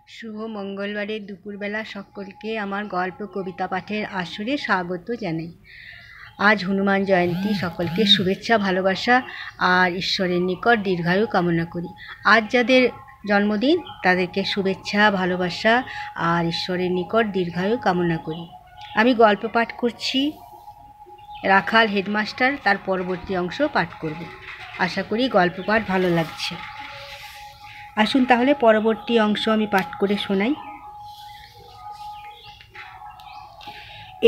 শুভ মঙ্গলবারের দুপুরবেলা সকলকে আমার গল্প কবিতা পাঠের আসরে স্বাগত জানাই। আজ হনুমান জয়ন্তী, সকলকে শুভেচ্ছা ভালোবাসা আর ঈশ্বরের নিকট দীর্ঘায়ু কামনা করি। আজ যাদের জন্মদিন তাদেরকে শুভেচ্ছা ভালোবাসা আর ঈশ্বরের নিকট দীর্ঘায়ু কামনা করি। আমি গল্প পাঠ করছি রাখাল হেডমাস্টার, তার পরবর্তী অংশ পাঠ করব। আশা করি গল্প পাঠ ভালো লাগছে। আসুন তাহলে পরবর্তী অংশ আমি পাঠ করে শোনাই।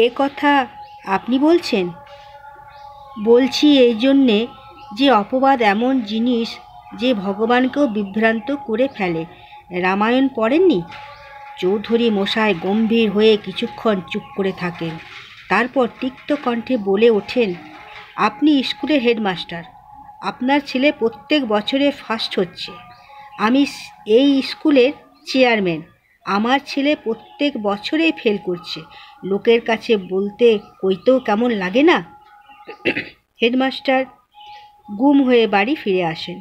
এ কথা আপনি বলছেন? বলছি এই জন্যে যে অপবাদ এমন জিনিস যে ভগবানকেও বিভ্রান্ত করে ফেলে। রামায়ণ পড়েননি? চৌধুরী মশাই গম্ভীর হয়ে কিছুক্ষণ চুপ করে থাকেন, তারপর তিক্ত কণ্ঠে বলে ওঠেন, আপনি স্কুলের হেডমাস্টার, আপনার ছেলে প্রত্যেক বছরে ফার্স্ট হচ্ছে। আমি এই স্কুলের চেয়ারম্যান, আমার ছেলে প্রত্যেক বছরেই ফেল করছে। লোকের কাছে বলতে কইতেও কেমন লাগে না? হেডমাস্টার গুম হয়ে বাড়ি ফিরে আসেন।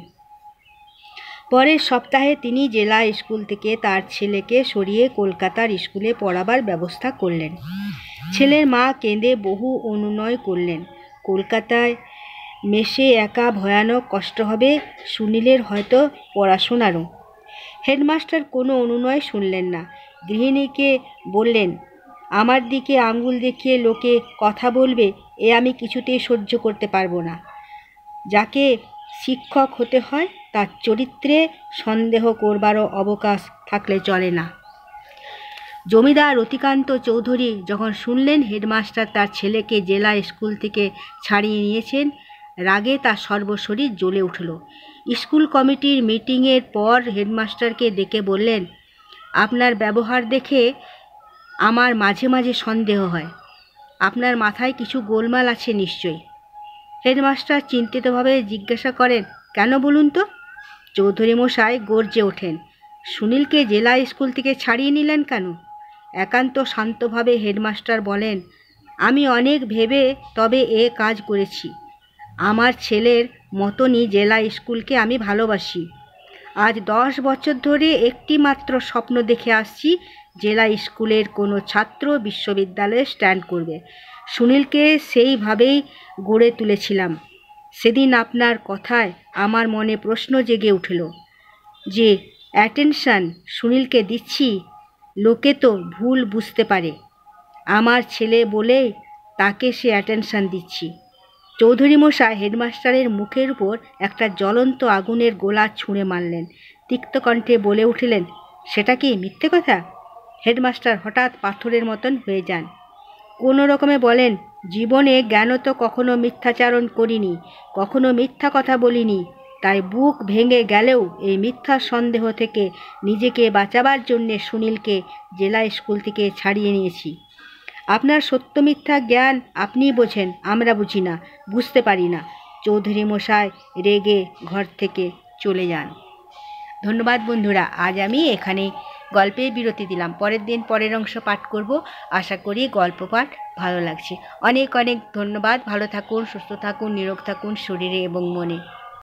পরের সপ্তাহে তিনি জেলা স্কুল থেকে তার ছেলেকে সরিয়ে কলকাতার স্কুলে পড়াবার ব্যবস্থা করলেন। ছেলের মা কেঁদে বহু অনুনয় করলেন। কলকাতায় মেসে একা ভয়ানক কষ্ট হবে, সুনীলের হয়তো পড়াশোনারও। হেডমাস্টার কোনো অনুনয় শুনলেন না। গৃহিণীকে বললেন, আমার দিকে আঙুল দেখিয়ে লোকে কথা বলবে, এ আমি কিছুতেই সহ্য করতে পারবো না। যাকে শিক্ষক হতে হয় তার চরিত্রে সন্দেহ করবারও অবকাশ থাকলে চলে না। জমিদার রতিকান্ত চৌধুরী যখন শুনলেন হেডমাস্টার তার ছেলেকে জেলা স্কুল থেকে ছাড়িয়ে নিয়েছেন, রাগে তার সর্বশরীর জ্বলে উঠল। স্কুল কমিটির মিটিংয়ের পর হেডমাস্টারকে ডেকে বললেন, আপনার ব্যবহার দেখে আমার মাঝে মাঝে সন্দেহ হয়। আপনার মাথায় কিছু গোলমাল আছে নিশ্চয়ই। হেডমাস্টার চিন্তিতভাবে জিজ্ঞাসা করেন, কেন বলুন তো? চৌধুরী মশাই গর্জে ওঠেন, সুনীলকে জেলা স্কুল থেকে ছাড়িয়ে নিলেন কেন? একান্ত শান্তভাবে হেডমাস্টার বলেন, আমি অনেক ভেবে তবে এ কাজ করেছি। আমার ছেলের মতনই জেলা স্কুলকে আমি ভালোবাসি। আজ 10 বছর ধরে একটি মাত্র স্বপ্ন দেখে আসছি, জেলা স্কুলের কোনো ছাত্র বিশ্ববিদ্যালয়ে স্ট্যান্ড করবে। সুনীলকে সেইভাবেই গড়ে তুলেছিলাম। সেদিন আপনার কথায় আমার মনে প্রশ্ন জেগে উঠল যে অ্যাটেনশন সুনীলকে দিচ্ছি, লোকে তো ভুল বুঝতে পারে। আমার ছেলে বলে তাকে সে অ্যাটেনশন দিচ্ছি। চৌধুরী মশাই হেডমাস্টারের মুখের উপর একটা জ্বলন্ত আগুনের গোলা ছুঁড়ে মারলেন। তিক্ত কণ্ঠে বলে উঠলেন, সেটা কি মিথ্যে কথা? হেডমাস্টার হঠাৎ পাথরের মতন হয়ে যান। কোনো রকমে বলেন, জীবনে জ্ঞানত কখনো মিথ্যাচারণ করিনি, কখনো মিথ্যা কথা বলিনি। তাই বুক ভেঙে গেলেও এই মিথ্যা সন্দেহ থেকে নিজেকে বাঁচাবার জন্যে সুনীলকে জেলা স্কুল থেকে ছাড়িয়ে নিয়েছি। আপনার সত্য মিথ্যা জ্ঞান আপনিই বোঝেন, আমরা বুঝি না, বুঝতে পারি না। চৌধুরী মশাই রেগে ঘর থেকে চলে যান। ধন্যবাদ বন্ধুরা, আজ আমি এখানেই গল্পের বিরতি দিলাম। পরের দিন পরের অংশ পাঠ করব। আশা করি গল্প পাঠ ভালো লাগছে। অনেক অনেক ধন্যবাদ। ভালো থাকুন, সুস্থ থাকুন, নিরোগ থাকুন শরীরে এবং মনে।